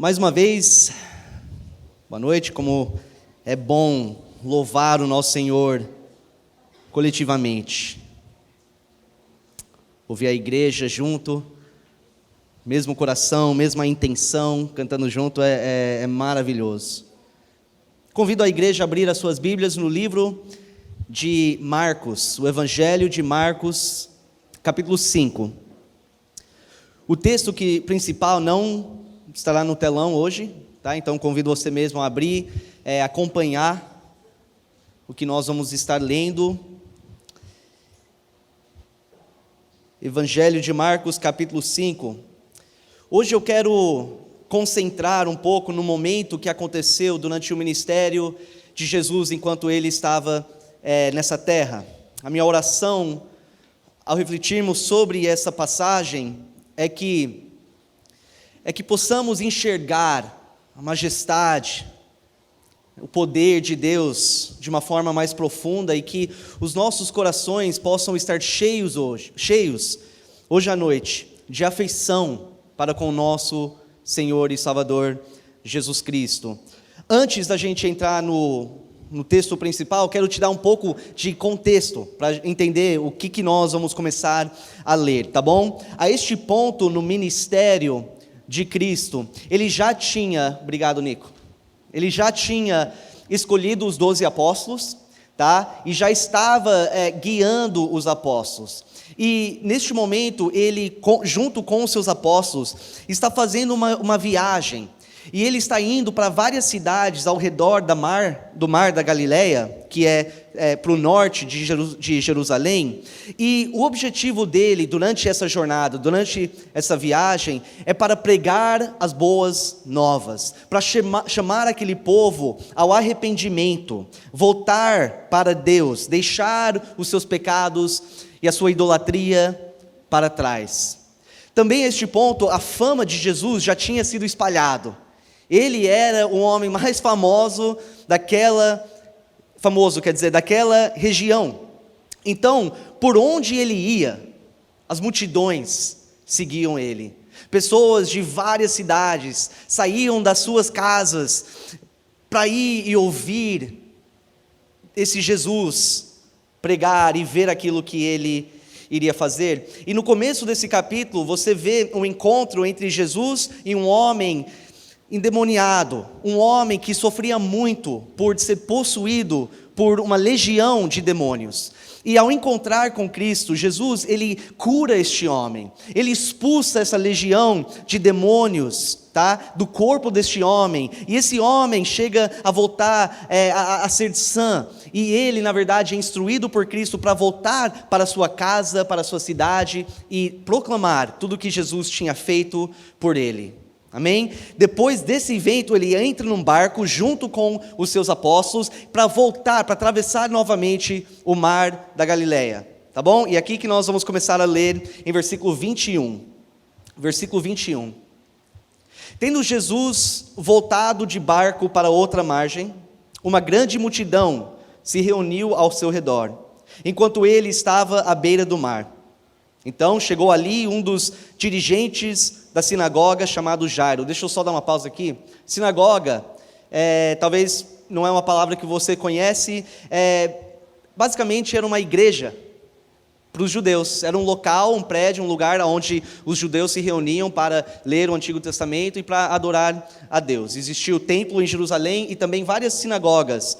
Mais uma vez, boa noite. Como é bom louvar o nosso Senhor coletivamente. Ouvir a igreja junto, mesmo coração, mesma intenção, cantando junto é maravilhoso. Convido a igreja a abrir as suas Bíblias no livro de Marcos, o Evangelho de Marcos, capítulo 5. O texto principal não estará no telão hoje, tá? Então convido você mesmo a abrir, acompanhar o que nós vamos estar lendo. Evangelho de Marcos, capítulo 5. Hoje eu quero concentrar um pouco no momento que aconteceu durante o ministério de Jesus enquanto ele estava nessa terra. A minha oração, ao refletirmos sobre essa passagem, é que possamos enxergar a majestade, o poder de Deus de uma forma mais profunda e que os nossos corações possam estar cheios hoje à noite, de afeição para com o nosso Senhor e Salvador Jesus Cristo. Antes da gente entrar no texto principal, quero te dar um pouco de contexto para entender o que nós vamos começar a ler, tá bom? A este ponto no ministério de Cristo, ele já tinha, obrigado Nico, ele já tinha escolhido os 12 apóstolos, tá? E já estava guiando os apóstolos. E neste momento, ele, junto com os seus apóstolos, está fazendo uma viagem. E ele está indo para várias cidades ao redor do mar da Galileia, que é para o norte de Jerusalém. E o objetivo dele durante essa jornada, durante essa viagem, é para pregar as boas novas, para chamar aquele povo ao arrependimento, voltar para Deus, deixar os seus pecados e a sua idolatria para trás. Também a este ponto, a fama de Jesus já tinha sido espalhado. Ele era o homem mais famoso daquela região. Então, por onde ele ia, as multidões seguiam ele. Pessoas de várias cidades saíam das suas casas para ir e ouvir esse Jesus pregar e ver aquilo que ele iria fazer. E no começo desse capítulo, você vê um encontro entre Jesus e um homem endemoniado, um homem que sofria muito por ser possuído por uma legião de demônios. E ao encontrar com Cristo, Jesus, ele cura este homem, ele expulsa essa legião de demônios, tá? Do corpo deste homem, e esse homem chega a voltar a ser sã, e ele na verdade é instruído por Cristo para voltar para a sua casa, para a sua cidade, e proclamar tudo o que Jesus tinha feito por ele. Amém? Depois desse evento, ele entra num barco junto com os seus apóstolos para voltar, para atravessar novamente o mar da Galileia. Tá bom? E aqui que nós vamos começar a ler em versículo 21. Versículo 21. Tendo Jesus voltado de barco para outra margem, uma grande multidão se reuniu ao seu redor, enquanto ele estava à beira do mar. Então chegou ali um dos dirigentes da sinagoga chamado Jairo. Deixa eu só dar uma pausa aqui. Sinagoga, talvez não é uma palavra que você conhece, basicamente era uma igreja para os judeus. Era um local, um prédio, um lugar onde os judeus se reuniam para ler o Antigo Testamento e para adorar a Deus. Existia o templo em Jerusalém e também várias sinagogas,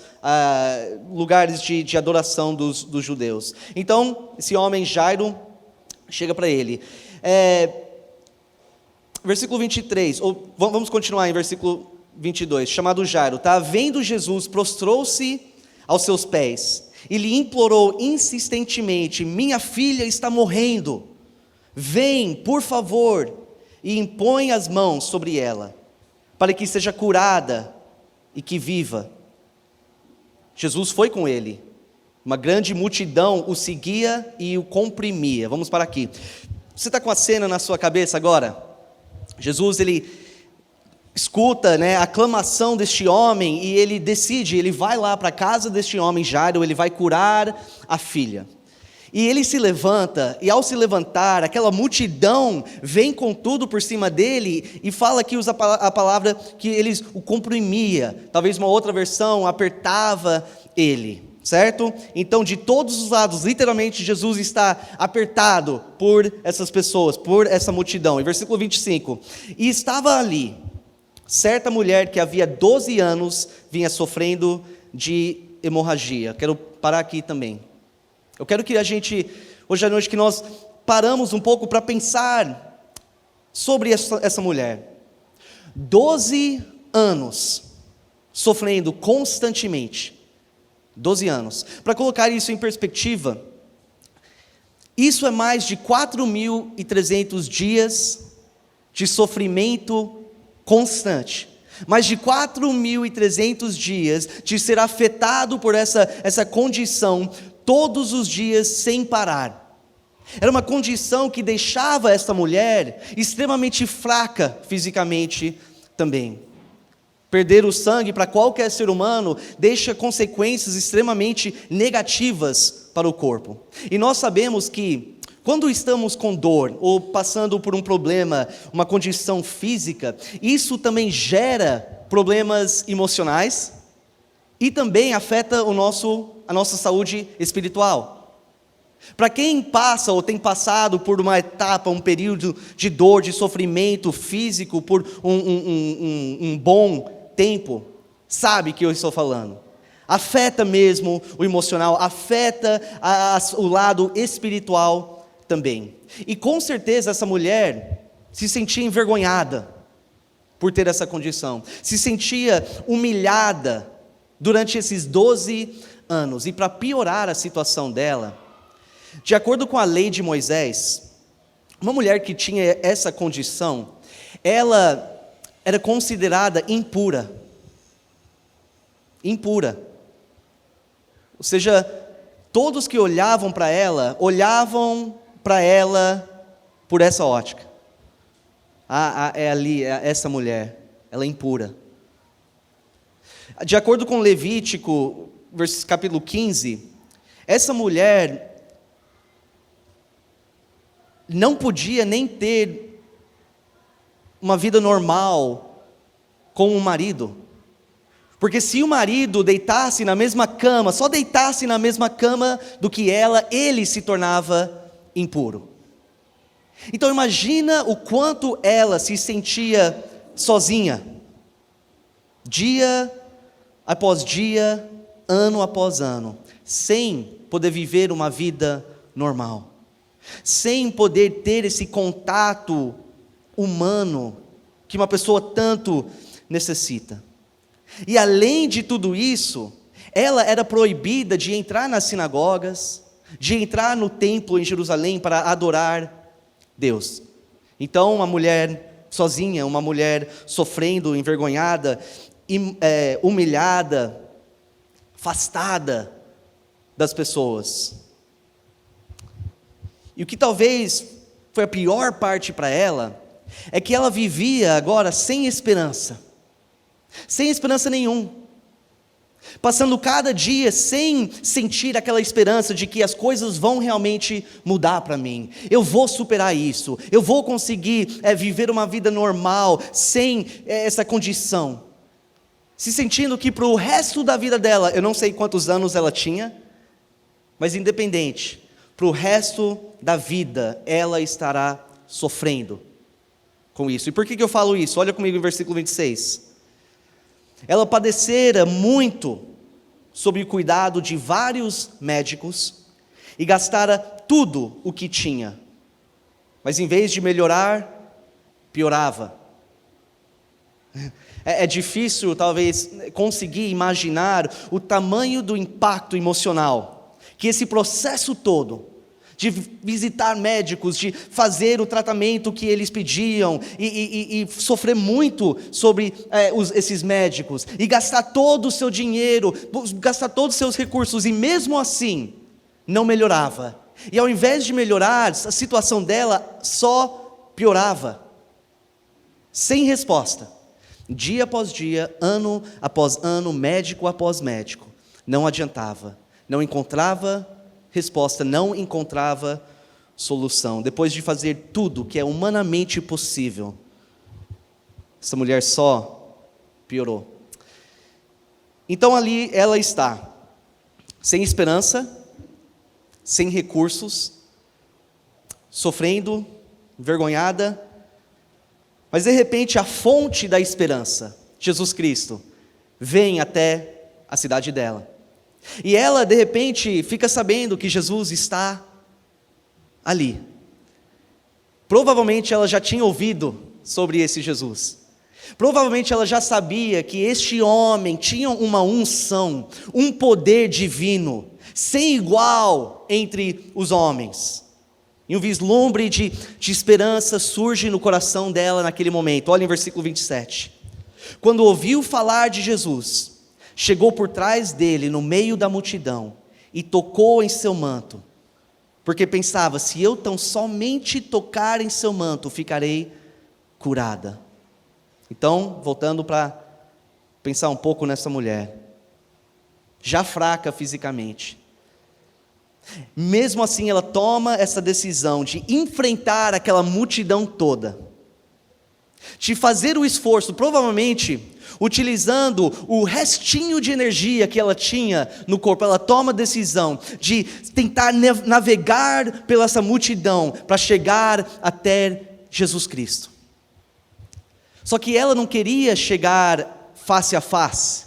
lugares de adoração dos judeus. Então, esse homem Jairo chega para ele. Versículo 23, ou vamos continuar em versículo 22. Chamado Jairo, tá? Vendo Jesus, prostrou-se aos seus pés e lhe implorou insistentemente: minha filha está morrendo, vem, por favor, e impõe as mãos sobre ela, para que seja curada e que viva. Jesus foi com ele. Uma grande multidão o seguia e o comprimia. Vamos para aqui. Você está com a cena na sua cabeça agora? Jesus, ele escuta, a aclamação deste homem e ele vai lá para a casa deste homem, Jairo, ele vai curar a filha. E ele se levanta, e ao se levantar, aquela multidão vem com tudo por cima dele, e fala que usa a palavra que eles o comprimia, talvez uma outra versão, apertava ele, certo? Então, de todos os lados, literalmente, Jesus está apertado por essas pessoas, por essa multidão. Em versículo 25, e estava ali certa mulher que havia 12 anos vinha sofrendo de hemorragia. Quero parar aqui também. Eu quero que a gente, hoje à noite, que nós paramos um pouco para pensar sobre essa mulher. 12 anos sofrendo constantemente. 12 anos. Para colocar isso em perspectiva, isso é mais de 4.300 dias de sofrimento constante. Mais de 4.300 dias de ser afetado por essa condição todos os dias sem parar. Era uma condição que deixava esta mulher extremamente fraca fisicamente também. Perder o sangue para qualquer ser humano deixa consequências extremamente negativas para o corpo. E nós sabemos que quando estamos com dor ou passando por um problema, uma condição física, isso também gera problemas emocionais e também afeta a nossa saúde espiritual. Para quem passa ou tem passado por uma etapa, um período de dor, de sofrimento físico por um bom tempo, sabe que eu estou falando. Afeta mesmo o emocional, afeta o lado espiritual também. E com certeza essa mulher se sentia envergonhada por ter essa condição, se sentia humilhada durante esses 12 anos. E para piorar a situação dela, de acordo com a lei de Moisés, uma mulher que tinha essa condição, ela era considerada impura. Impura. Ou seja, todos que olhavam para ela por essa ótica. É ali, essa mulher, ela é impura. De acordo com Levítico, capítulo 15, essa mulher não podia nem ter uma vida normal com o marido. Porque se o marido deitasse na mesma cama, só deitasse na mesma cama do que ela, ele se tornava impuro. Então imagina o quanto ela se sentia sozinha, dia após dia, ano após ano, sem poder viver uma vida normal, sem poder ter esse contato humano que uma pessoa tanto necessita. E além de tudo isso, ela era proibida de entrar nas sinagogas, de entrar no templo em Jerusalém para adorar Deus. Então uma mulher sozinha, uma mulher sofrendo, envergonhada, humilhada, afastada das pessoas. E o que talvez foi a pior parte para ela, é que ela vivia agora sem esperança nenhuma, passando cada dia sem sentir aquela esperança de que as coisas vão realmente mudar para mim, eu vou superar isso, eu vou conseguir viver uma vida normal, sem essa condição, se sentindo que para o resto da vida dela, eu não sei quantos anos ela tinha, mas independente, para o resto da vida, ela estará sofrendo com isso. E por que eu falo isso? Olha comigo em versículo 26. Ela padecera muito sob o cuidado de vários médicos e gastara tudo o que tinha, mas em vez de melhorar, piorava. É difícil talvez conseguir imaginar o tamanho do impacto emocional que esse processo todo de visitar médicos, de fazer o tratamento que eles pediam, e sofrer muito sobre esses médicos, e gastar todo o seu dinheiro, gastar todos os seus recursos, e mesmo assim, não melhorava. E ao invés de melhorar, a situação dela só piorava, sem resposta. Dia após dia, ano após ano, médico após médico, não adiantava, não encontrava resposta, não encontrava solução. Depois de fazer tudo que é humanamente possível, essa mulher só piorou. Então ali ela está, sem esperança, sem recursos, sofrendo, envergonhada, mas de repente a fonte da esperança, Jesus Cristo, vem até a cidade dela. E ela de repente fica sabendo que Jesus está ali. Provavelmente ela já tinha ouvido sobre esse Jesus. Provavelmente ela já sabia que este homem tinha uma unção, um poder divino, sem igual entre os homens. E um vislumbre de esperança surge no coração dela naquele momento. Olha em versículo 27. Quando ouviu falar de Jesus, chegou por trás dele, no meio da multidão, e tocou em seu manto, porque pensava, se eu tão somente tocar em seu manto, ficarei curada. Então, voltando para pensar um pouco nessa mulher, já fraca fisicamente, mesmo assim ela toma essa decisão de enfrentar aquela multidão toda, de fazer o esforço, provavelmente utilizando o restinho de energia que ela tinha no corpo. Ela toma a decisão de tentar navegar pela essa multidão para chegar até Jesus Cristo. Só que ela não queria chegar face a face.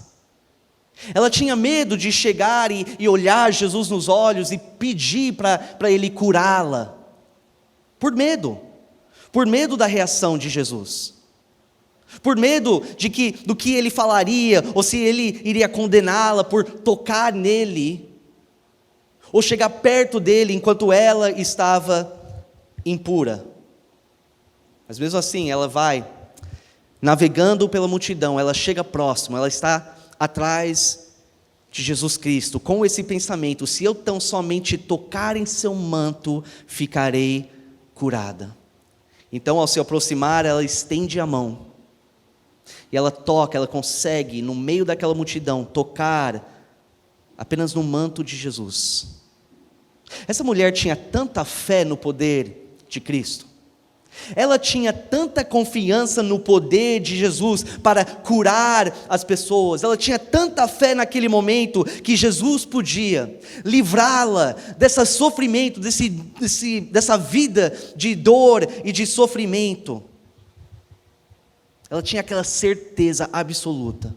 Ela tinha medo de chegar e olhar Jesus nos olhos e pedir para Ele curá-la. Por medo da reação de Jesus. Por medo do que Ele falaria, ou se Ele iria condená-la por tocar nele, ou chegar perto dele enquanto ela estava impura. Mas mesmo assim, ela vai navegando pela multidão, ela chega próximo, ela está atrás de Jesus Cristo, com esse pensamento, se eu tão somente tocar em seu manto, ficarei curada. Então, ao se aproximar, ela estende a mão, e ela toca, ela consegue, no meio daquela multidão, tocar apenas no manto de Jesus. Essa mulher tinha tanta fé no poder de Cristo, ela tinha tanta confiança no poder de Jesus para curar as pessoas, ela tinha tanta fé naquele momento que Jesus podia livrá-la desse sofrimento, dessa vida de dor e de sofrimento. Ela tinha aquela certeza absoluta: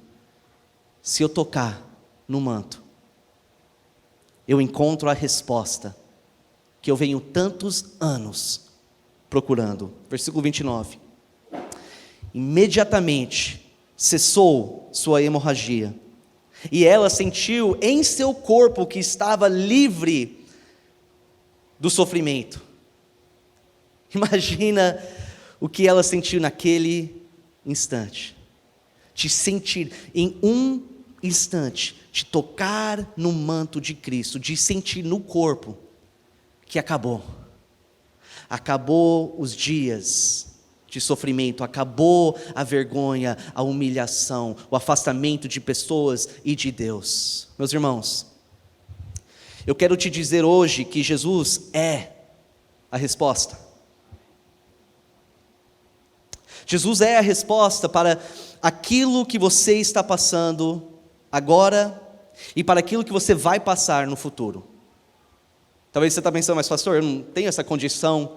se eu tocar no manto, eu encontro a resposta que eu venho tantos anos procurando. Versículo 29. Imediatamente cessou sua hemorragia, e ela sentiu em seu corpo que estava livre do sofrimento. Imagina o que ela sentiu naquele instante, de sentir em um instante, de tocar no manto de Cristo, de sentir no corpo que acabou os dias de sofrimento, acabou a vergonha, a humilhação, o afastamento de pessoas e de Deus. Meus irmãos, eu quero te dizer hoje que Jesus é a resposta. Jesus é a resposta para aquilo que você está passando agora e para aquilo que você vai passar no futuro. Talvez você está pensando, mas pastor, eu não tenho essa condição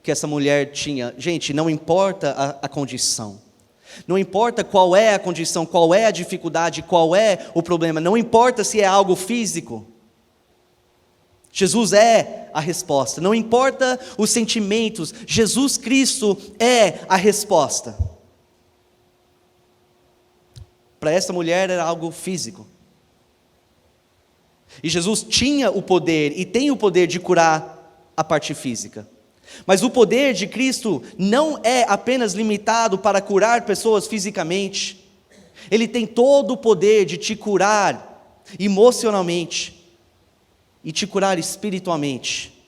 que essa mulher tinha. Gente, não importa a condição. Não importa qual é a condição, qual é a dificuldade, qual é o problema. Não importa se é algo físico. Jesus é a resposta. Não importa os sentimentos, Jesus Cristo é a resposta. Para essa mulher era algo físico. E Jesus tinha o poder e tem o poder de curar a parte física. Mas o poder de Cristo não é apenas limitado para curar pessoas fisicamente. Ele tem todo o poder de te curar emocionalmente e te curar espiritualmente,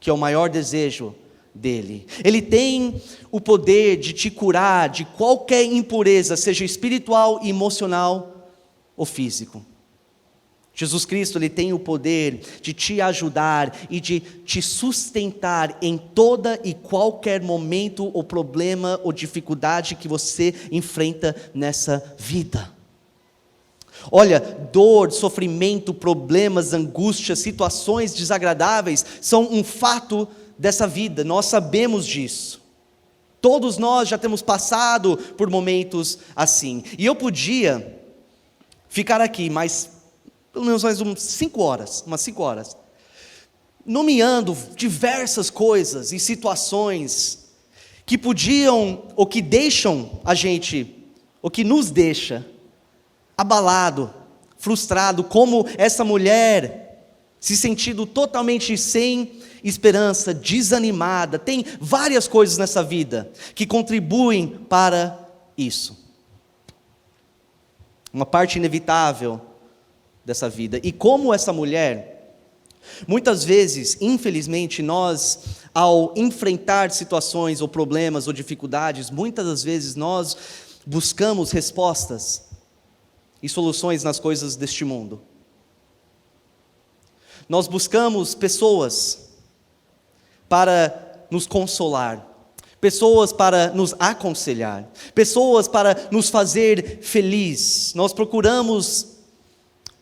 que é o maior desejo dele. Ele tem o poder de te curar de qualquer impureza, seja espiritual, emocional ou físico. Jesus Cristo, Ele tem o poder de te ajudar e de te sustentar em toda e qualquer momento ou problema ou dificuldade que você enfrenta nessa vida. Olha, dor, sofrimento, problemas, angústias, situações desagradáveis são um fato dessa vida, nós sabemos disso. Todos nós já temos passado por momentos assim. E eu podia ficar aqui pelo menos mais umas 5 horas, nomeando diversas coisas e situações que podiam, ou que deixam a gente, ou que nos deixa abalado, frustrado, como essa mulher, se sentindo totalmente sem esperança, desanimada. Tem várias coisas nessa vida que contribuem para isso. Uma parte inevitável dessa vida. E como essa mulher, muitas vezes, infelizmente, nós, ao enfrentar situações ou problemas ou dificuldades, muitas das vezes nós buscamos respostas e soluções nas coisas deste mundo. Nós buscamos pessoas para nos consolar, pessoas para nos aconselhar, pessoas para nos fazer feliz. Nós procuramos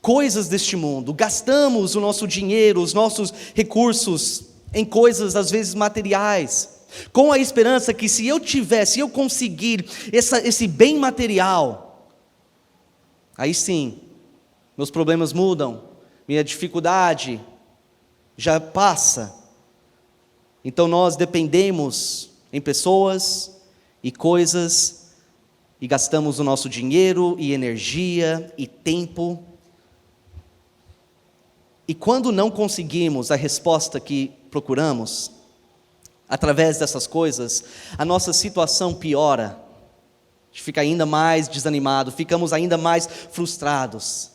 coisas deste mundo, gastamos o nosso dinheiro, os nossos recursos em coisas às vezes materiais, com a esperança que se eu conseguir esse bem material, aí sim, meus problemas mudam, minha dificuldade já passa. Então nós dependemos em pessoas e coisas, e gastamos o nosso dinheiro e energia e tempo. E quando não conseguimos a resposta que procuramos, através dessas coisas, a nossa situação piora, a gente fica ainda mais desanimado, ficamos ainda mais frustrados.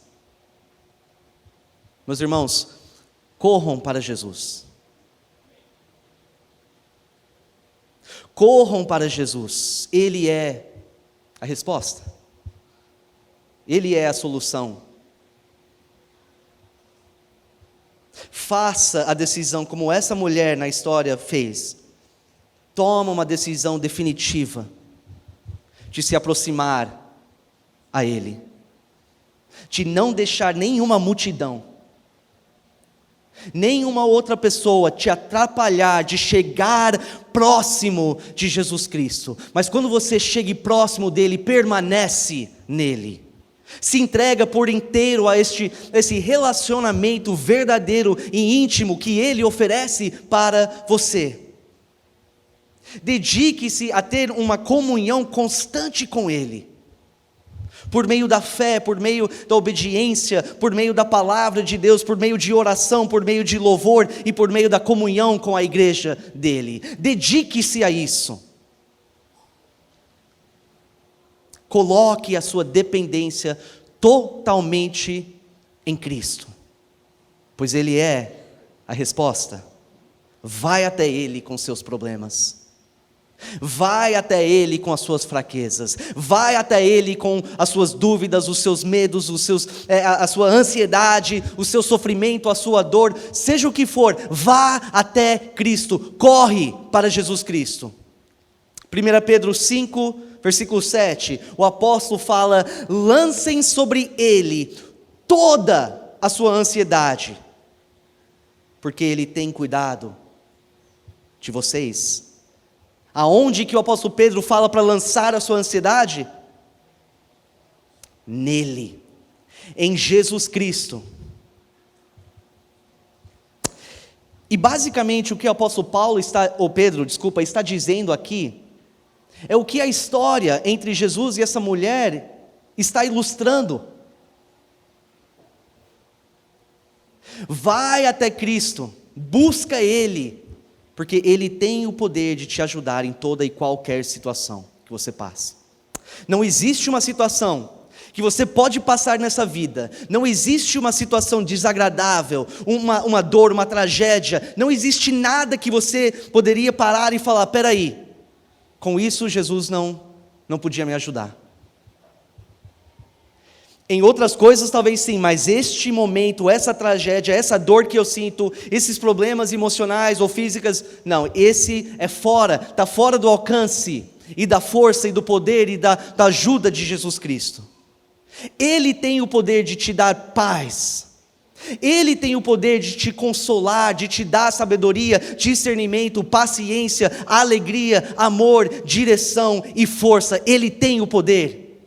Meus irmãos, corram para Jesus. Corram para Jesus, Ele é a resposta, Ele é a solução. Faça a decisão como essa mulher na história fez. Toma uma decisão definitiva de se aproximar a Ele, de não deixar nenhuma multidão, nenhuma outra pessoa te atrapalhar de chegar próximo de Jesus Cristo. Mas quando você chegue próximo dele, permanece nele. Se entrega por inteiro a esse relacionamento verdadeiro e íntimo que Ele oferece para você. Dedique-se a ter uma comunhão constante com Ele, por meio da fé, por meio da obediência, por meio da palavra de Deus, por meio de oração, por meio de louvor e por meio da comunhão com a igreja dele. Dedique-se a isso. Coloque a sua dependência totalmente em Cristo, pois Ele é a resposta. Vai até Ele com seus problemas, vai até Ele com as suas fraquezas, vai até Ele com as suas dúvidas, os seus medos, a sua ansiedade, o seu sofrimento, a sua dor, seja o que for, vá até Cristo, corre para Jesus Cristo. 1 Pedro 5, versículo 7, o apóstolo fala: lancem sobre Ele toda a sua ansiedade, porque Ele tem cuidado de vocês. Aonde que o apóstolo Pedro fala para lançar a sua ansiedade? Nele, em Jesus Cristo. E basicamente o que o apóstolo Pedro está dizendo aqui, é o que a história entre Jesus e essa mulher está ilustrando. Vai até Cristo, busca Ele, porque Ele tem o poder de te ajudar em toda e qualquer situação que você passe. Não existe uma situação que você pode passar nessa vida, não existe uma situação desagradável, uma dor, uma tragédia, não existe nada que você poderia parar e falar: peraí, com isso Jesus não podia me ajudar. Em outras coisas talvez sim, mas este momento, essa tragédia, essa dor que eu sinto, esses problemas emocionais ou físicas, não, esse é fora, está fora do alcance e da força e do poder e da ajuda de Jesus Cristo. Ele tem o poder de te dar paz, Ele tem o poder de te consolar, de te dar sabedoria, discernimento, paciência, alegria, amor, direção e força. Ele tem o poder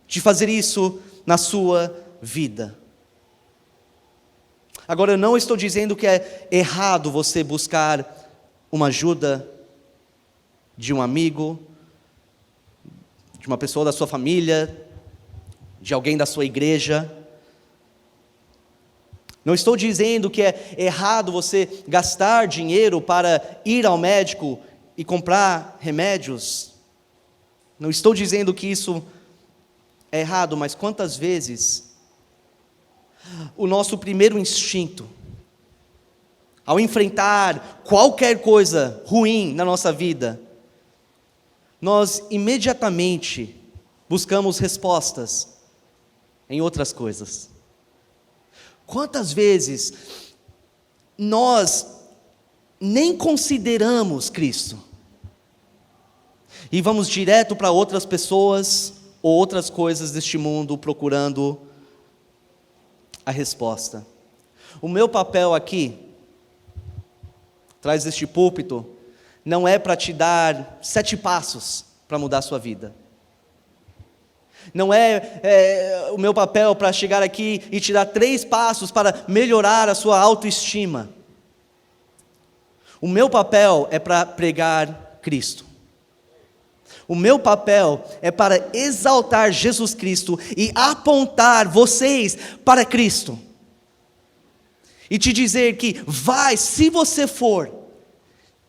de fazer isso na sua vida. Agora, eu não estou dizendo que é errado você buscar uma ajuda de um amigo, de uma pessoa da sua família, de alguém da sua igreja. Não estou dizendo que é errado você gastar dinheiro para ir ao médico e comprar remédios. Não estou dizendo que isso é errado, mas quantas vezes o nosso primeiro instinto, ao enfrentar qualquer coisa ruim na nossa vida, nós imediatamente buscamos respostas em outras coisas. Quantas vezes nós nem consideramos Cristo e vamos direto para outras pessoas ou outras coisas deste mundo procurando a resposta? O meu papel aqui, atrás deste púlpito, não é para te dar 7 passos para mudar a sua vida. Não é o meu papel para chegar aqui e te dar 3 passos para melhorar a sua autoestima. O meu papel é para pregar Cristo. O meu papel é para exaltar Jesus Cristo e apontar vocês para Cristo. E te dizer que se você for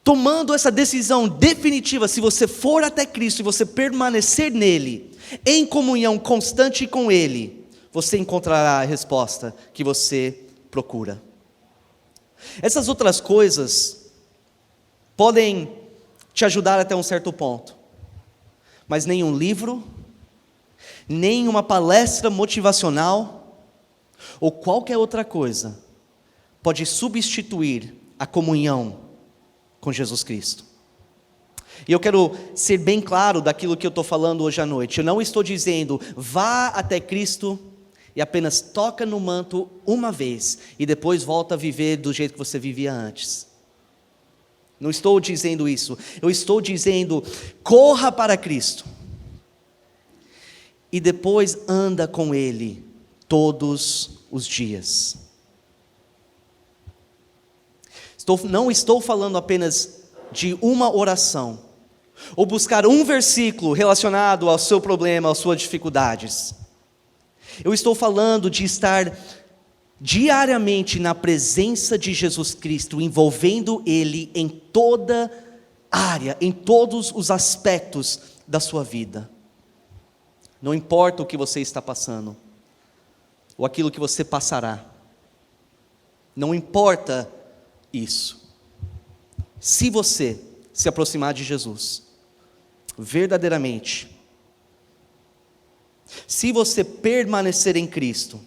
tomando essa decisão definitiva, se você for até Cristo e você permanecer nele, em comunhão constante com Ele, você encontrará a resposta que você procura. Essas outras coisas podem te ajudar até um certo ponto, mas nenhum livro, nem uma palestra motivacional, ou qualquer outra coisa, pode substituir a comunhão com Jesus Cristo. E eu quero ser bem claro daquilo que eu estou falando hoje à noite. Eu não estou dizendo, vá até Cristo e apenas toca no manto uma vez, e depois volta a viver do jeito que você vivia antes. Não estou dizendo isso. Eu estou dizendo, corra para Cristo, e depois anda com Ele todos os dias. Não estou falando apenas de uma oração, ou buscar um versículo relacionado ao seu problema, às suas dificuldades. Eu estou falando de estar diariamente na presença de Jesus Cristo, envolvendo Ele em toda área, em todos os aspectos da sua vida. Não importa o que você está passando, ou aquilo que você passará, não importa isso. Se você se aproximar de Jesus, verdadeiramente, se você permanecer em Cristo,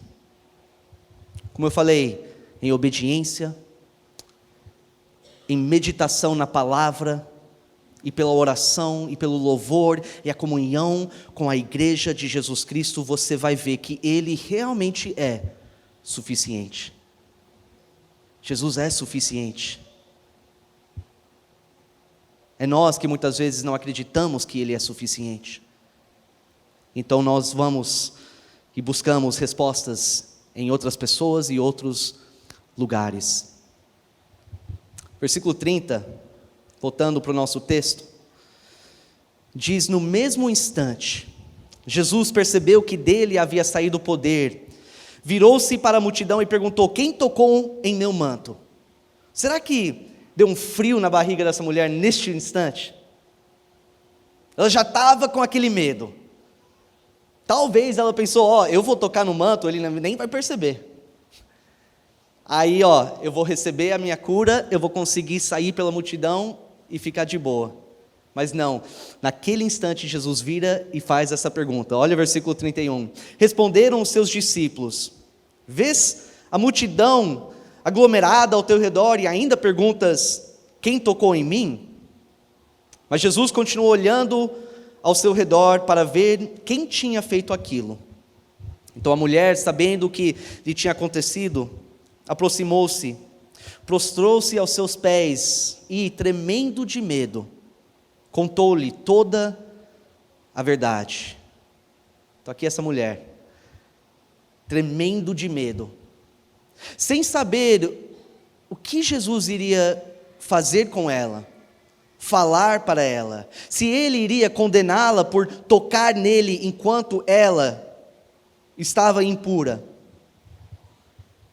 como eu falei, em obediência, em meditação na palavra, e pela oração, e pelo louvor, e a comunhão com a igreja de Jesus Cristo, você vai ver que Ele realmente é suficiente. Jesus é suficiente. É nós que muitas vezes não acreditamos que Ele é suficiente. Então nós vamos e buscamos respostas em outras pessoas e outros lugares. Versículo 30, voltando para o nosso texto, diz: no mesmo instante, Jesus percebeu que dele havia saído o poder, virou-se para a multidão e perguntou: quem tocou em meu manto? Será que deu um frio na barriga dessa mulher neste instante? Ela já estava com aquele medo. Talvez ela pensou, eu vou tocar no manto, ele nem vai perceber. Aí, eu vou receber a minha cura, eu vou conseguir sair pela multidão e ficar de boa. Mas não, naquele instante Jesus vira e faz essa pergunta. Olha o versículo 31. Responderam os seus discípulos: vês a multidão aglomerada ao teu redor e ainda perguntas: quem tocou em mim? Mas Jesus continuou olhando ao seu redor para ver quem tinha feito aquilo. Então a mulher, sabendo o que lhe tinha acontecido, aproximou-se, prostrou-se aos seus pés e, tremendo de medo, contou-lhe toda a verdade. Então aqui essa mulher, tremendo de medo, sem saber o que Jesus iria fazer com ela, falar para ela, se ele iria condená-la por tocar nele enquanto ela estava impura,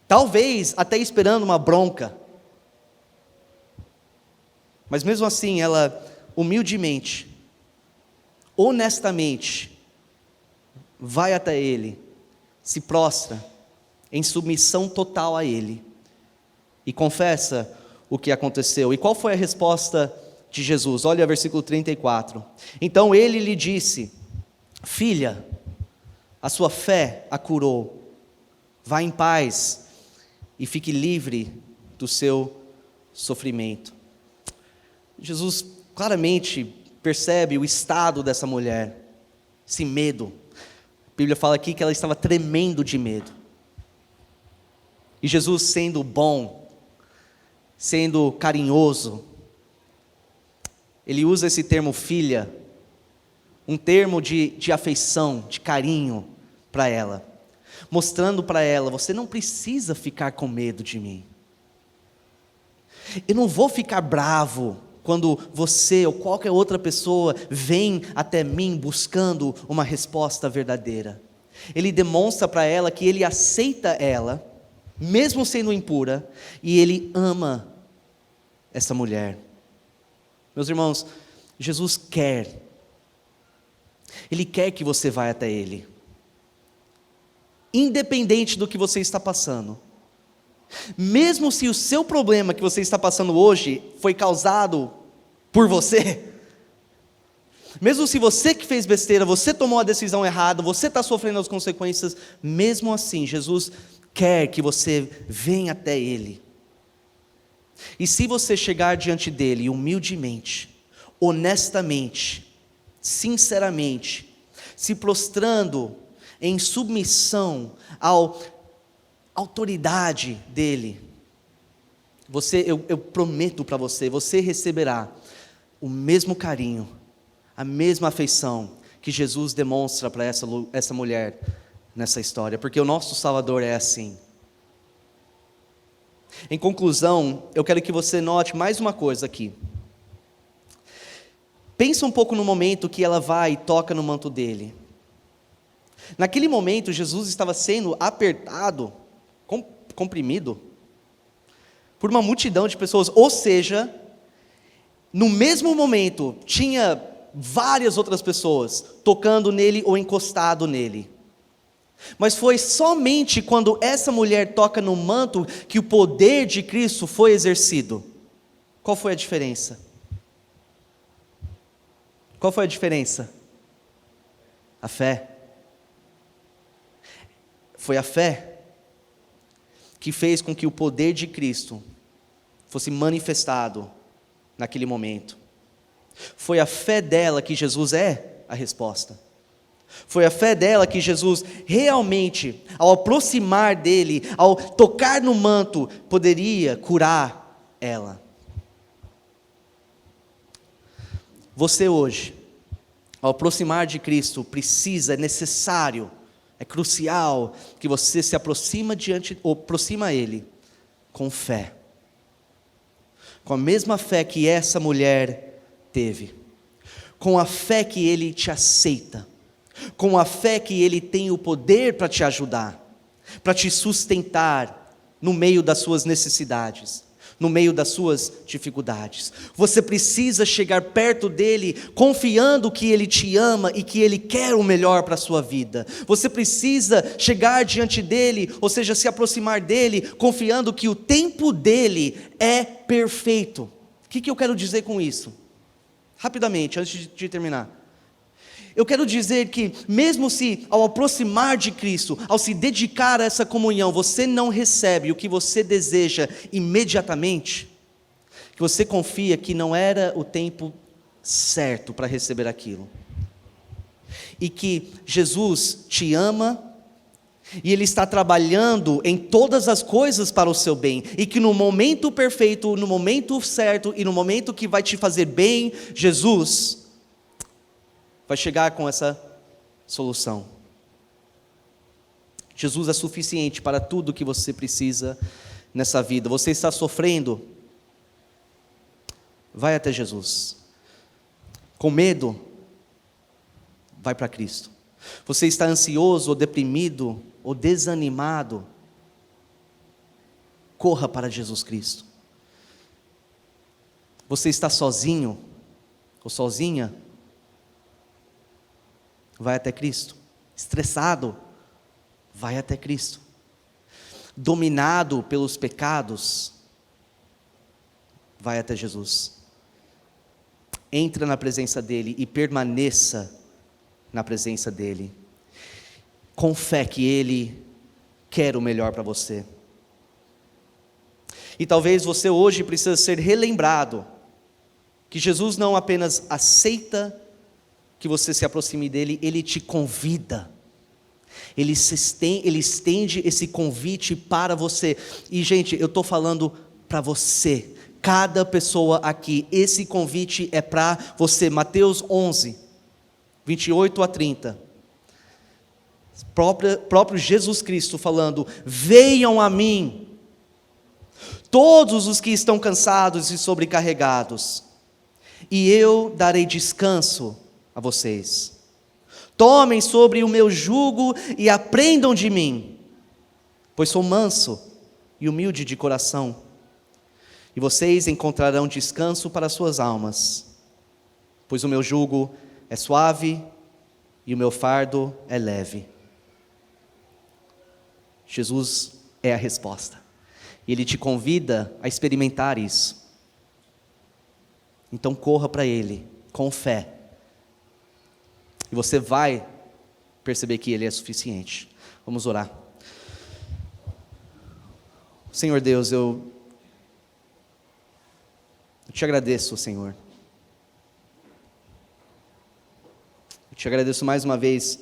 talvez até esperando uma bronca, mas mesmo assim ela humildemente, honestamente, vai até ele, se prostra em submissão total a ele e confessa o que aconteceu. E qual foi a resposta de Jesus? Olha o versículo 34. Então ele lhe disse: filha, a sua fé a curou, vá em paz e fique livre do seu sofrimento. Jesus claramente percebe o estado dessa mulher, esse medo. A Bíblia fala aqui que ela estava tremendo de medo. E Jesus, sendo bom, sendo carinhoso, ele usa esse termo filha, um termo de afeição, de carinho para ela, mostrando para ela: você não precisa ficar com medo de mim. Eu não vou ficar bravo quando você ou qualquer outra pessoa vem até mim buscando uma resposta verdadeira. Ele demonstra para ela que ele aceita ela, mesmo sendo impura, e ele ama essa mulher. Meus irmãos, Jesus Ele quer que você vá até Ele, independente do que você está passando. Mesmo se o seu problema que você está passando hoje foi causado por você, mesmo se você que fez besteira, você tomou a decisão errada, você está sofrendo as consequências, mesmo assim, Jesus quer que você venha até Ele. E se você chegar diante dEle humildemente, honestamente, sinceramente, se prostrando em submissão à autoridade dEle, eu prometo para você, você receberá o mesmo carinho, a mesma afeição que Jesus demonstra para essa mulher nessa história, porque o nosso Salvador é assim. Em conclusão, eu quero que você note mais uma coisa aqui. Pensa um pouco no momento que ela vai e toca no manto dele. Naquele momento, Jesus estava sendo apertado, comprimido, por uma multidão de pessoas, ou seja, no mesmo momento, tinha várias outras pessoas tocando nele ou encostado nele. Mas foi somente quando essa mulher toca no manto que o poder de Cristo foi exercido. Qual foi a diferença? Qual foi a diferença? A fé. Foi a fé que fez com que o poder de Cristo fosse manifestado naquele momento. Foi a fé dela que Jesus é a resposta. Foi a fé dela que Jesus realmente, ao aproximar dele, ao tocar no manto, poderia curar ela. Você hoje, ao aproximar de Cristo, é necessário, é crucial que você se aproxima aproxima a Ele com fé. Com a mesma fé que essa mulher teve. Com a fé que Ele te aceita. Com a fé que Ele tem o poder para te ajudar, para te sustentar no meio das suas necessidades, no meio das suas dificuldades. Você precisa chegar perto dEle, confiando que Ele te ama e que Ele quer o melhor para a sua vida. Você precisa chegar diante dEle, ou seja, se aproximar dEle, confiando que o tempo dEle é perfeito. O que eu quero dizer com isso? rapidamente, antes de terminar. Eu quero dizer que, mesmo se ao aproximar de Cristo, ao se dedicar a essa comunhão, você não recebe o que você deseja imediatamente, que você confia que não era o tempo certo para receber aquilo, e que Jesus te ama, e Ele está trabalhando em todas as coisas para o seu bem, e que no momento perfeito, no momento certo e no momento que vai te fazer bem, Jesus vai chegar com essa solução. Jesus é suficiente para tudo que você precisa nessa vida. Você está sofrendo? Vai até Jesus. Com medo? Vai para Cristo. Você está ansioso ou deprimido ou desanimado? Corra para Jesus Cristo. Você está sozinho ou sozinha? Vai até Cristo. Estressado? Vai até Cristo. Dominado pelos pecados? Vai até Jesus. Entra na presença dEle e permaneça na presença dEle, com fé que Ele quer o melhor para você. E talvez você hoje precise ser relembrado que Jesus não apenas aceita que você se aproxime dEle, Ele te convida, Ele estende esse convite para você. E gente, eu estou falando para você, cada pessoa aqui, esse convite é para você. Mateus 11, 28 a 30, próprio Jesus Cristo falando: venham a mim, todos os que estão cansados e sobrecarregados, e eu darei descanso a vocês. Tomem sobre o meu jugo e aprendam de mim, pois sou manso e humilde de coração, e vocês encontrarão descanso para suas almas, pois o meu jugo é suave e o meu fardo é leve. Jesus é a resposta, e Ele te convida a experimentar isso. Então corra para Ele com fé, e você vai perceber que Ele é suficiente. Vamos orar. Senhor Deus, eu te agradeço, Senhor. Eu te agradeço mais uma vez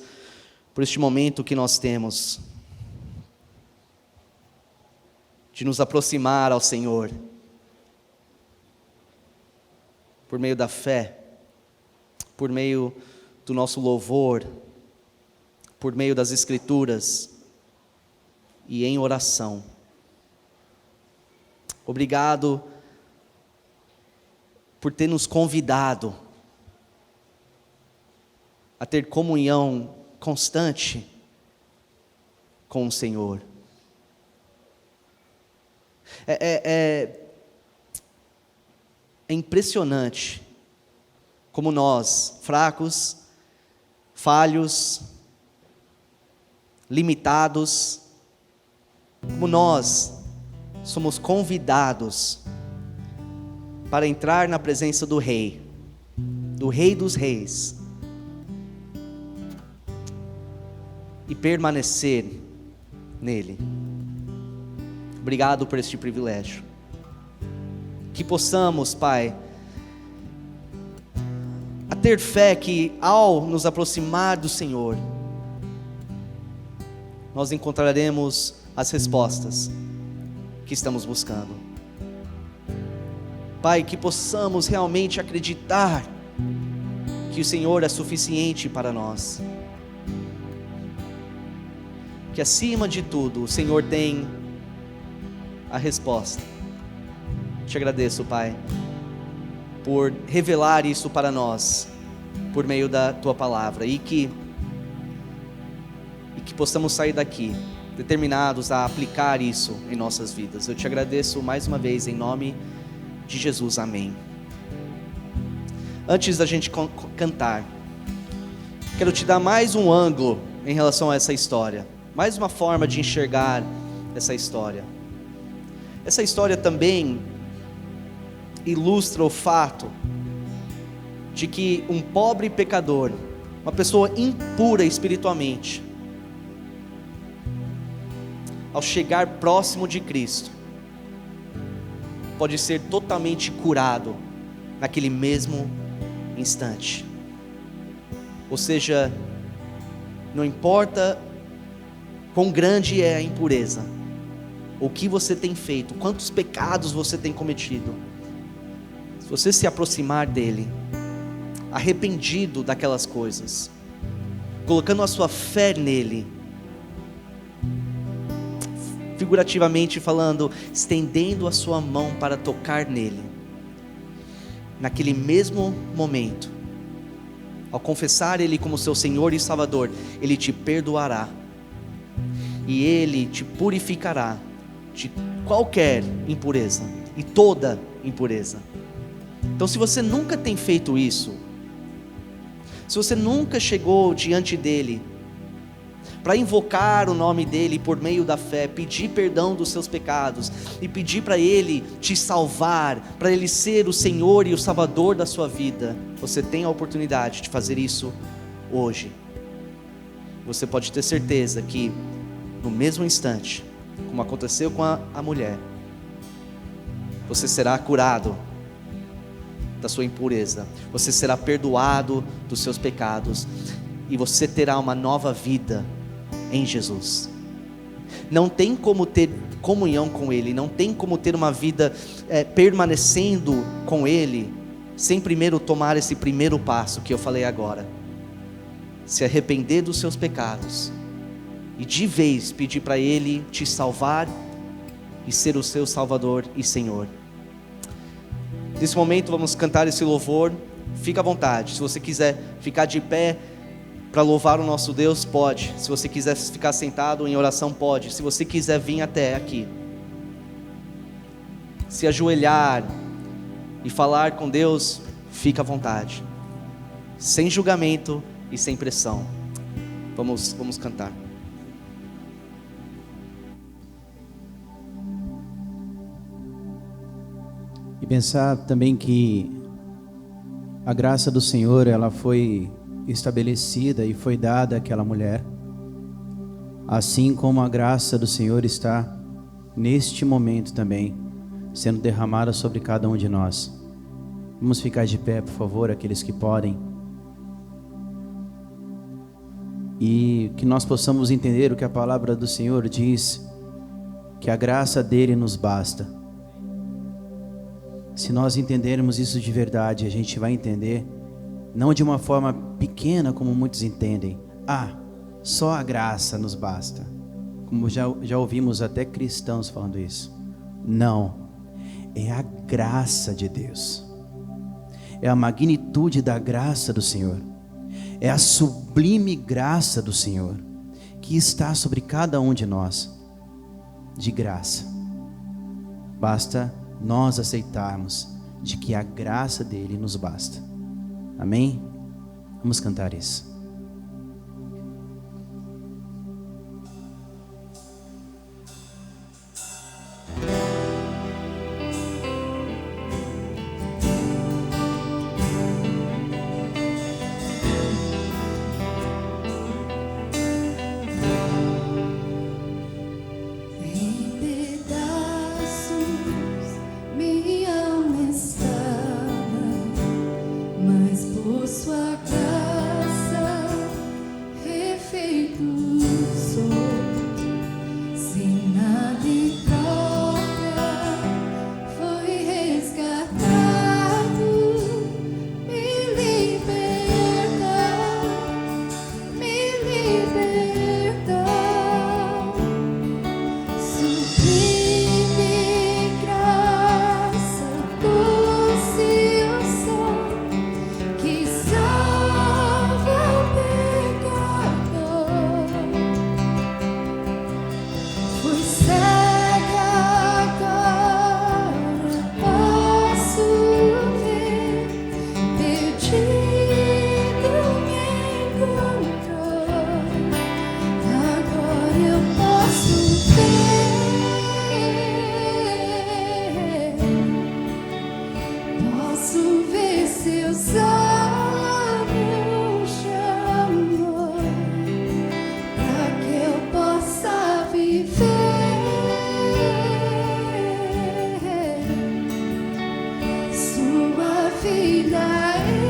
por este momento que nós temos de nos aproximar ao Senhor por meio da fé, por meio do nosso louvor, por meio das Escrituras e em oração. Obrigado por ter nos convidado a ter comunhão constante com o Senhor. É impressionante como nós, fracos, falhos, limitados, como nós somos convidados para entrar na presença do Rei dos Reis, e permanecer nele. Obrigado por este privilégio. Que possamos, Pai, a ter fé que ao nos aproximar do Senhor, nós encontraremos as respostas que estamos buscando. Pai, que possamos realmente acreditar que o Senhor é suficiente para nós, que acima de tudo o Senhor tem a resposta. Te agradeço, Pai, por revelar isso para nós por meio da Tua palavra, e que possamos sair daqui determinados a aplicar isso em nossas vidas. Eu te agradeço mais uma vez em nome de Jesus, amém. Antes da gente cantar, quero te dar mais um ângulo em relação a essa história, mais uma forma de enxergar essa história. Essa história também ilustra o fato de que um pobre pecador, uma pessoa impura espiritualmente, ao chegar próximo de Cristo, pode ser totalmente curado naquele mesmo instante. Ou seja, não importa quão grande é a impureza, o que você tem feito, quantos pecados você tem cometido, se você se aproximar dele, arrependido daquelas coisas, colocando a sua fé nele, figurativamente falando, estendendo a sua mão para tocar nele, naquele mesmo momento, ao confessar ele como seu Senhor e Salvador, ele te perdoará, e ele te purificará de qualquer impureza, e toda impureza. Então, se você nunca tem feito isso, se você nunca chegou diante dele, para invocar o nome dele por meio da fé, pedir perdão dos seus pecados, e pedir para ele te salvar, para ele ser o Senhor e o Salvador da sua vida, você tem a oportunidade de fazer isso hoje. Você pode ter certeza que no mesmo instante, como aconteceu com a mulher, você será curado da sua impureza, você será perdoado dos seus pecados, e você terá uma nova vida em Jesus. Não tem como ter comunhão com Ele, não tem como ter uma vida permanecendo com Ele, sem primeiro tomar esse primeiro passo que eu falei agora, se arrepender dos seus pecados, e de vez pedir para Ele te salvar, e ser o seu Salvador e Senhor. Nesse momento vamos cantar esse louvor, fica à vontade, se você quiser ficar de pé para louvar o nosso Deus, pode. Se você quiser ficar sentado em oração, pode. Se você quiser vir até aqui, se ajoelhar e falar com Deus, fica à vontade, sem julgamento e sem pressão. Vamos cantar. E pensar também que a graça do Senhor, ela foi estabelecida e foi dada àquela mulher, assim como a graça do Senhor está neste momento também sendo derramada sobre cada um de nós. Vamos ficar de pé, por favor, aqueles que podem, e que nós possamos entender o que a palavra do Senhor diz, que a graça dele nos basta. Se nós entendermos isso de verdade, a gente vai entender, não de uma forma pequena como muitos entendem, só a graça nos basta, como já ouvimos até cristãos falando isso. Não, é a graça de Deus, é a magnitude da graça do Senhor, é a sublime graça do Senhor, que está sobre cada um de nós, de graça. Basta nós aceitarmos de que a graça dele nos basta. Amém? Vamos cantar isso. Sua graça vida Ele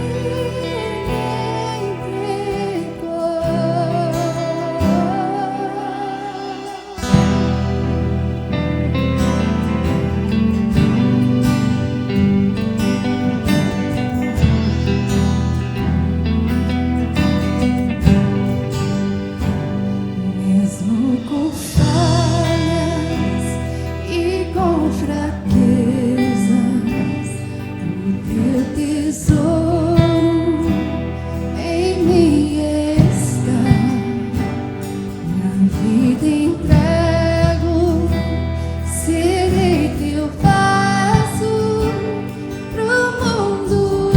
mesmo com falhas e com fraquezas, o teu tesouro em mim está. Minha vida entrego, serei teu vaso pro mundo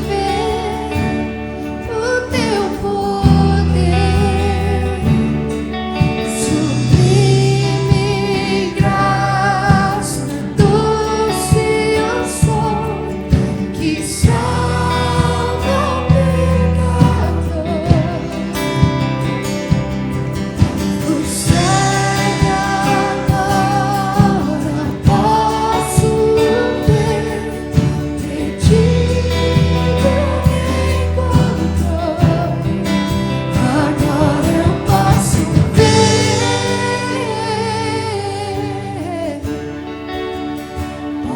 ver o teu poder. Sublime graça, doce unção que salva o pecador. O cego agora posso ver, perdido me encontrou. Agora eu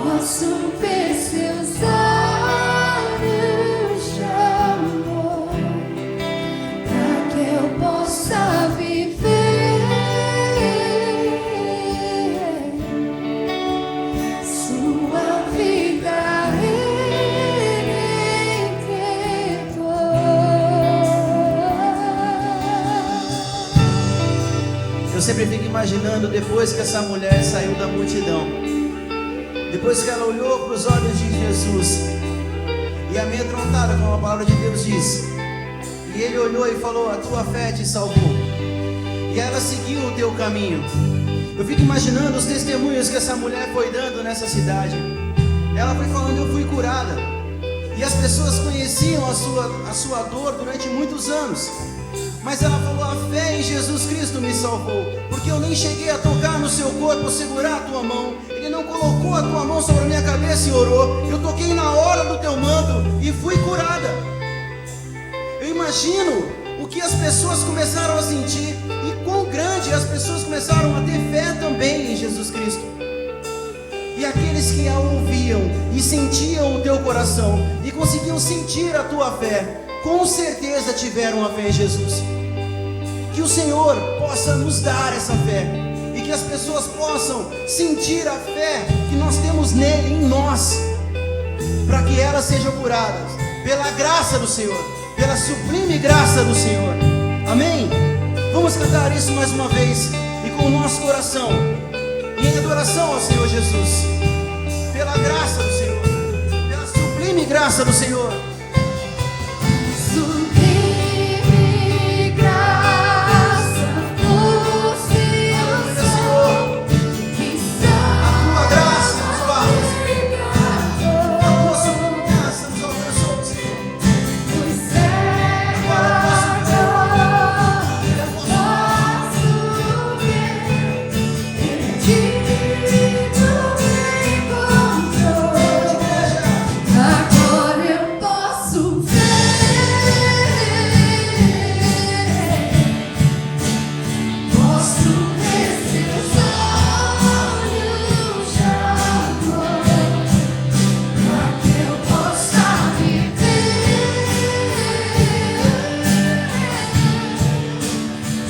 posso ver seus olhos de amor, para que eu possa viver sua vida Ele entregou. Eu sempre fico imaginando depois que essa mulher saiu da multidão, depois que ela olhou para os olhos de Jesus e amedrontada, como a palavra de Deus diz, e ele olhou e falou: a tua fé te salvou, e ela seguiu o teu caminho. Eu fico imaginando os testemunhos que essa mulher foi dando nessa cidade. Ela foi falando: eu fui curada, e as pessoas conheciam a sua dor durante muitos anos, mas ela falou: a fé em Jesus Cristo me salvou, porque eu nem cheguei a tocar no seu corpo, segurar a tua mão. Ele não colocou a tua mão sobre a minha cabeça e orou. Eu toquei na hora do teu manto e fui curada. Eu imagino o que as pessoas começaram a sentir e quão grande as pessoas começaram a ter fé também em Jesus Cristo. E aqueles que a ouviam e sentiam o teu coração e conseguiam sentir a tua fé, com certeza tiveram a fé em Jesus. Que o Senhor possa nos dar essa fé e que as pessoas possam sentir a fé que nós temos nele, em nós, para que elas sejam curadas pela graça do Senhor, pela sublime graça do Senhor. Amém? Vamos cantar isso mais uma vez e com o nosso coração em adoração ao Senhor Jesus, pela graça do Senhor, pela sublime graça do Senhor. Sublime graça, doce unção que salva A tua graça nos basta, o a tua sublime graça nos alcançou, Senhor. Pois cego agora posso ver, perdido me encontrou. Agora eu posso ver seus olhos de amor, para que eu possa viver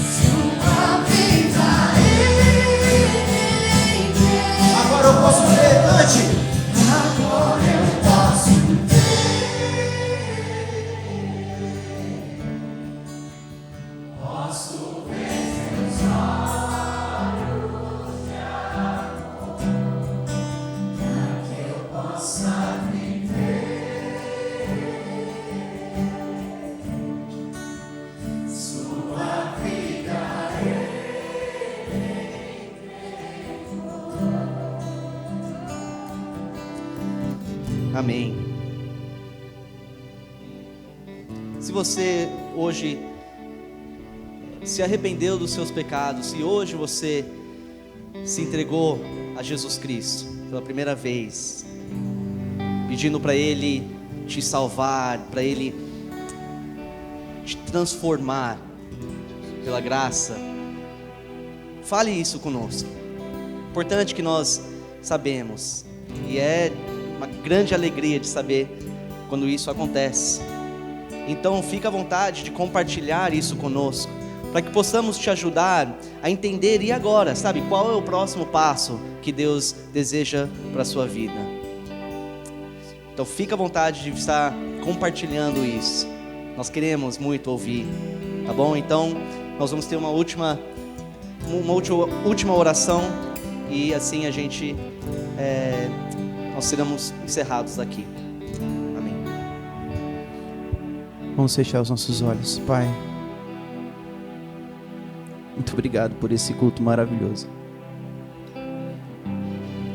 sua vida Ele entregou. Agora eu posso ver, cante. Agora eu posso Amém. Se você hoje se arrependeu dos seus pecados, se hoje você se entregou a Jesus Cristo pela primeira vez, pedindo para Ele te salvar, para Ele te transformar pela graça, fale isso conosco. Importante que nós sabemos, e é uma grande alegria de saber quando isso acontece. Então fica à vontade de compartilhar isso conosco, para que possamos te ajudar a entender, e agora, sabe, qual é o próximo passo que Deus deseja para a sua vida. Então fica à vontade de estar compartilhando isso, nós queremos muito ouvir, tá bom? Então nós vamos ter uma última oração, e assim a gente, nós seremos encerrados aqui. Amém. Vamos fechar os nossos olhos. Pai, muito obrigado por esse culto maravilhoso.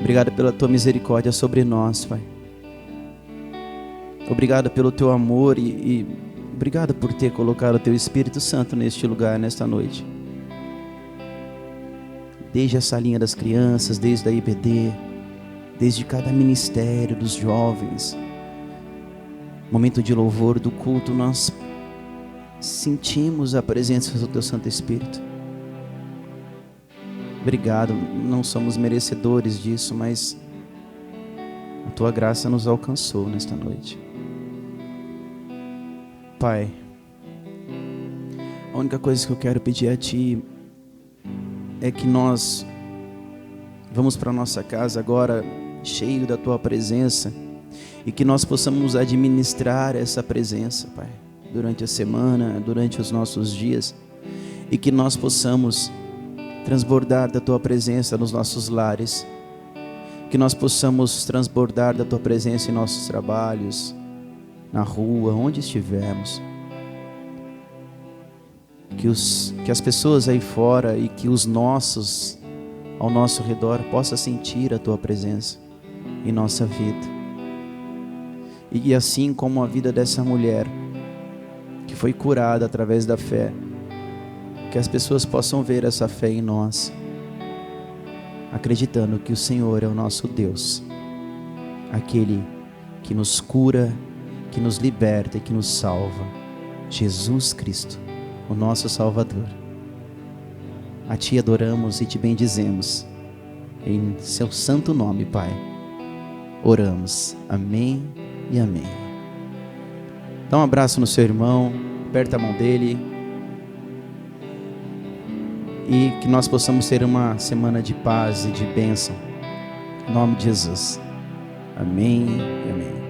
Obrigado pela tua misericórdia sobre nós, Pai. Obrigado pelo teu amor e obrigado por ter colocado o teu Espírito Santo neste lugar, nesta noite. Desde a salinha das crianças, desde a IBD, desde cada ministério dos jovens, momento de louvor do culto, nós sentimos a presença do teu Santo Espírito. Obrigado, não somos merecedores disso, mas a tua graça nos alcançou nesta noite. Pai, a única coisa que eu quero pedir a Ti é que nós vamos para nossa casa agora cheio da Tua presença e que nós possamos administrar essa presença, Pai, durante a semana, durante os nossos dias, e que nós possamos transbordar da Tua presença nos nossos lares, que nós possamos transbordar da Tua presença em nossos trabalhos, na rua, onde estivermos, que as pessoas aí fora e que os nossos ao nosso redor possam sentir a Tua presença em nossa vida. E assim como a vida dessa mulher que foi curada através da fé, que as pessoas possam ver essa fé em nós, acreditando que o Senhor é o nosso Deus, aquele que nos cura, que nos liberta e que nos salva, Jesus Cristo, o nosso Salvador. A Ti adoramos e Te bendizemos, em Seu santo nome, Pai, oramos, amém e amém. Dá um abraço no seu irmão, aperta a mão dele, e que nós possamos ter uma semana de paz e de bênção, em nome de Jesus, amém e amém.